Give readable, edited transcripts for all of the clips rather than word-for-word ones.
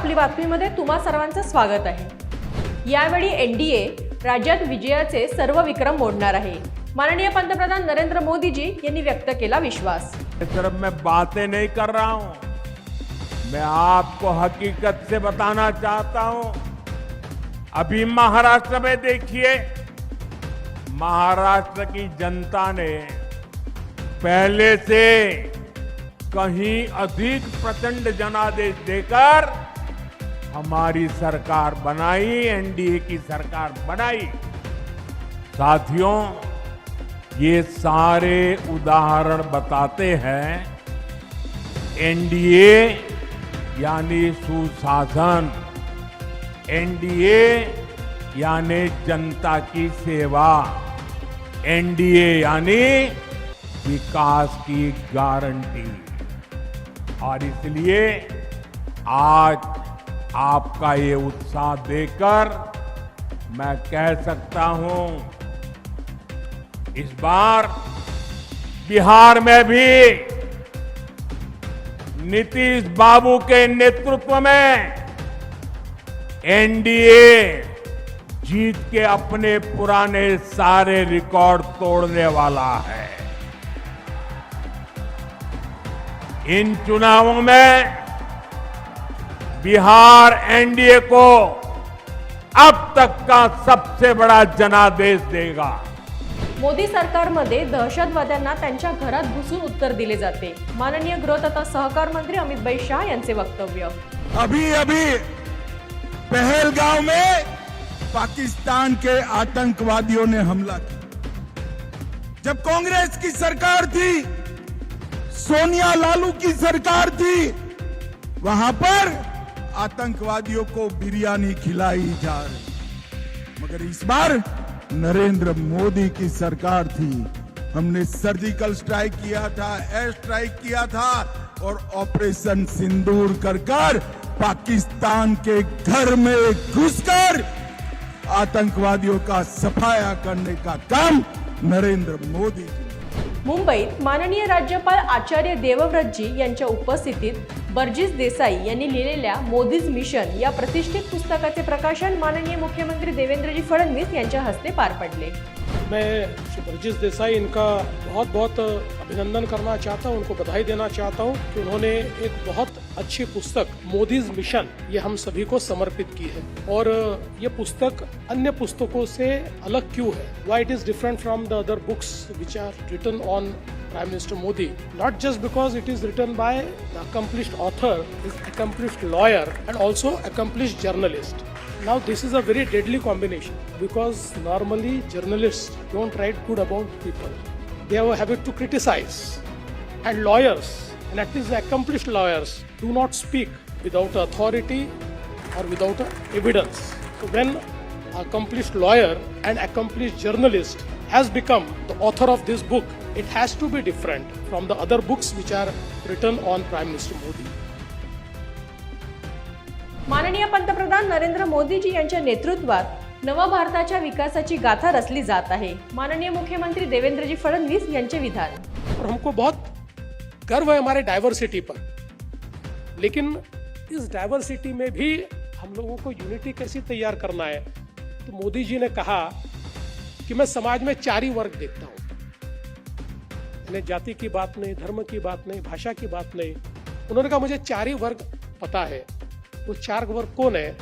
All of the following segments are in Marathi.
आपली बातमीमध्ये तुम्हा सर्वांचं स्वागत आहे। यावेळी एनडीए राज्यात विजयाचे सर्व विक्रम मोडणार आहे। माननीय पंतप्रधान नरेंद्र मोदी जी यांनी व्यक्त केला विश्वास। सिर्फ मैं बातें नहीं कर रहा हूं, मैं आपको हकीकत से बताना चाहता हूं। अभी महाराष्ट्र में देखिए, महाराष्ट्र की जनता ने पहले से कहीं अधिक प्रचंड जनादेश देकर हमारी सरकार बनाई, एनडीए की सरकार बनाई। साथियों, ये सारे उदाहरण बताते हैं एनडीए यानी सुशासन, एनडीए यानी जनता की सेवा, एनडीए यानी विकास की गारंटी। और इसलिए आज आपका ये उत्साह देखकर मैं कह सकता हूं, इस बार बिहार में भी नीतीश बाबू के नेतृत्व में एनडीए जीत के अपने पुराने सारे रिकॉर्ड तोड़ने वाला है। इन चुनावों में बिहार एनडीए को अब तक का सबसे बड़ा जनादेश देगा। मोदी सरकारमध्ये दहशतवाद्यांना त्यांच्या घरात घुसून उत्तर दिले जाते। माननीय गृह तथा सहकार मंत्री अमित भाई शाह यांचे वक्तव्य। अभी अभी पहलगांव में पाकिस्तान के आतंकवादियों ने हमला किया। जब कांग्रेस की सरकार थी, सोनिया लालू की सरकार थी, वहां पर आतंकवादियों को बिरयानी खिलाई जा रही। मगर इस बार नरेंद्र मोदी की सरकार थी, हमने सर्जिकल स्ट्राइक किया था, एयर स्ट्राइक किया था और ऑपरेशन सिंदूर कर पाकिस्तान के घर में घुसकर आतंकवादियों का सफाया करने का काम नरेंद्र मोदी जी। मुंबईत माननीय राज्यपाल आचार्य देवव्रत जी यांच्या उपस्थितीत बर्जिस देसाई यांनी लिहिलेल्या मोदीज मिशन या प्रतिष्ठित पुस्तकाचे प्रकाशन माननीय मुख्यमंत्री देवेंद्रजी फडणवीस यांच्या हस्ते पार पडले। मैं श्री बर्जिस देसाई इनका बहुत बहुत अभिनंदन करना चाहता हूँ, उनको बधाई देना चाहता हूँ कि उन्होंने एक बहुत अच्छी पुस्तक मोदीज मिशन ये हम सभी को समर्पित की है। और ये पुस्तक अन्य पुस्तकों से अलग क्यों है, why it is different from the other books which are written on Prime Minister Modi, not just because it is written by the accomplished author, is accomplished lawyer and also accomplished journalist. Now this is a very deadly combination because normally journalists don't write good about people. They have a habit to criticize, and lawyers, and at least the accomplished lawyers, do not speak without authority or without evidence. So when accomplished lawyer and accomplished journalist has become the author of this book, it has to be different from the other books which are written on Prime Minister Modi. माननीय पंतप्रधान नरेंद्र मोदी जी यांच्या नेतृत्वात नव भारताच्या विकासाची गाथा रचली जात आहे। माननीय मुख्यमंत्री देवेंद्रजी फडणवीस यांचे विधान। और हमको बहुत गर्व है हमारे डाइवर्सिटी पर, लेकिन इस डाइवर्सिटी में भी हम लोगों को यूनिटी कैसे तैयार करना है। तो मोदी जी ने कहा कि मैं समाज में चार ही वर्ग देखता हूँ, जाति की बात नहीं, धर्म की बात नहीं, भाषा की बात नहीं। उन्होंने कहा मुझे चार ही वर्ग पता है। वो चार वर्ग कौन है?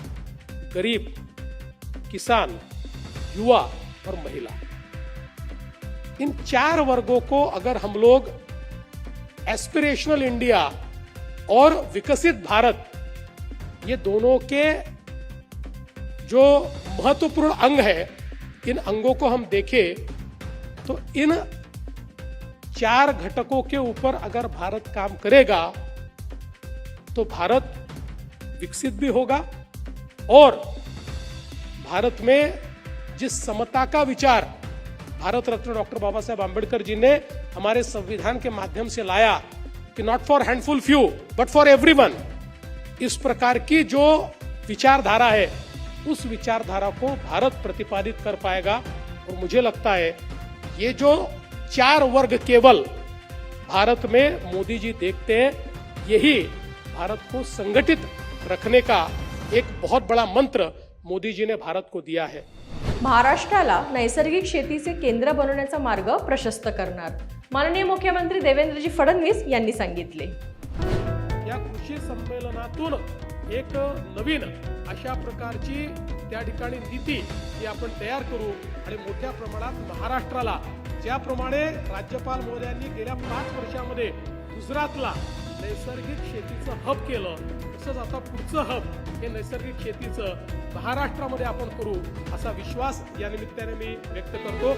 गरीब, किसान, युवा और महिला। इन चार वर्गों को अगर हम लोग एस्पिरेशनल इंडिया और विकसित भारत, ये दोनों के जो महत्वपूर्ण अंग है, इन अंगों को हम देखें तो इन चार घटकों के ऊपर अगर भारत काम करेगा तो भारत विकसित भी होगा और भारत में जिस समता का विचार भारत रत्न डॉक्टर बाबा साहेब आंबेडकर जी ने हमारे संविधान के माध्यम से लाया कि not for handful few but for everyone, इस प्रकार की जो विचारधारा है उस विचारधारा को भारत प्रतिपादित कर पाएगा। और मुझे लगता है ये जो चार वर्ग केवल भारत में मोदी जी देखते हैं, यही भारत को संगठित रखने का एक बहुत बड़ा मंत्र मोदी जी ने भारत को दिया है। महाराष्ट्राला नैसर्गिक शेतीचे केंद्र बनवण्याचा मार्ग प्रशस्त करणार, माननीय मुख्यमंत्री देवेंद्रजी फडणवीस यांनी सांगितले। या कृषी संमेलनातून एक नवीन अशा प्रकारची त्या ठिकाणी नीती ही आपण तयार करू आणि मोठ्या प्रमाणात महाराष्ट्राला ज्याप्रमाणे राज्यपाल महोदयांनी गेल्या 5 वर्षामध्ये गुजरातला नैसर्गिक शेतीचं हब केलं, तसंच आता पुढचं हब हे नैसर्गिक शेतीचं महाराष्ट्रामध्ये आपण करू असा विश्वास या निमित्ताने मी व्यक्त करतो।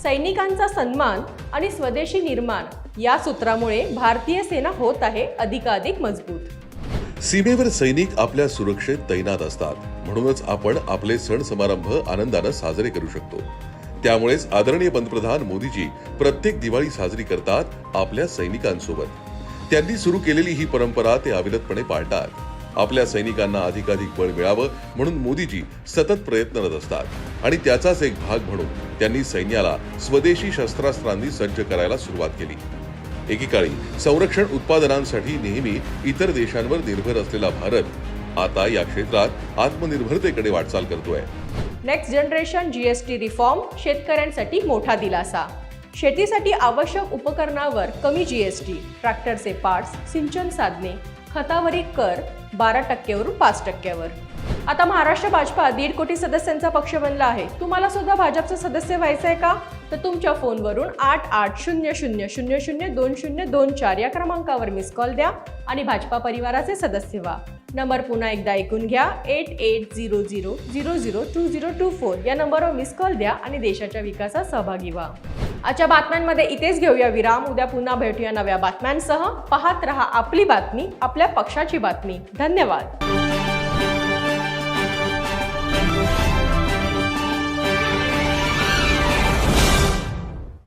सैनिकांचा सन्मान आणि स्वदेशी निर्माण या सूत्रामुळे भारतीय सेना होत आहे अधिकाधिक मजबूत। सीमेवर सैनिक आपल्या सुरक्षेत तैनात असतात, म्हणूनच आपण आपले सण समारंभ आनंदाने साजरे करू शकतो। त्यामुळेच आदरणीय पंतप्रधान मोदीजी प्रत्येक दिवाळी साजरी करतात आपल्या सैनिकांसोबत। त्यांनी सुरू केलेली ही परंपरा ते अविरतपणे पाळतात। आपल्या सैनिकांना अधिकाधिक बळ मिळावं म्हणून मोदीजी सतत प्रयत्नरत असतात आणि त्याचाच एक भाग म्हणून त्यांनी सैन्याला स्वदेशी शस्त्रास्त्रांनी सज्ज करायला सुरुवात केली। एकेकाळी संरक्षण उत्पादनांसाठी नेहमी इतर देशांवर निर्भर असलेला भारत आता या क्षेत्रात आत्मनिर्भरतेकडे वाटचाल करतोय। नेक्स्ट जनरेशन जीएसटी रिफॉर्म शेतकऱ्यांसाठी मोठा दिलासा। शेतीसाठी आवश्यक उपकरणावर कमी जीएसटी, ट्रॅक्टरचे पार्ट्स, सिंचन साधने, खतावरील कर 12% 5%वर। आता महाराष्ट्र भाजपा 1.5 कोटी सदस्यांचा पक्ष बनला आहे। तुम्हाला सुद्धा भाजपचं सदस्य व्हायचं आहे का? तर तुमच्या फोनवरून 8800002024 या क्रमांकावर मिस कॉल द्या आणि भाजपा परिवाराचे सदस्य व्हा। नंबर पुन्हा एकदा ऐकून घ्या, 8800002024 या नंबरवर मिस कॉल द्या आणि देशाच्या विकासात सहभागी व्हा। आजच्या बातम्यांमध्ये इथेच घेऊया विराम। उद्या पुन्हा भेटूया नव्या बातम्यांसह। पाहत रहा आपली बातमी, आपल्या पक्षाची बातमी। धन्यवाद।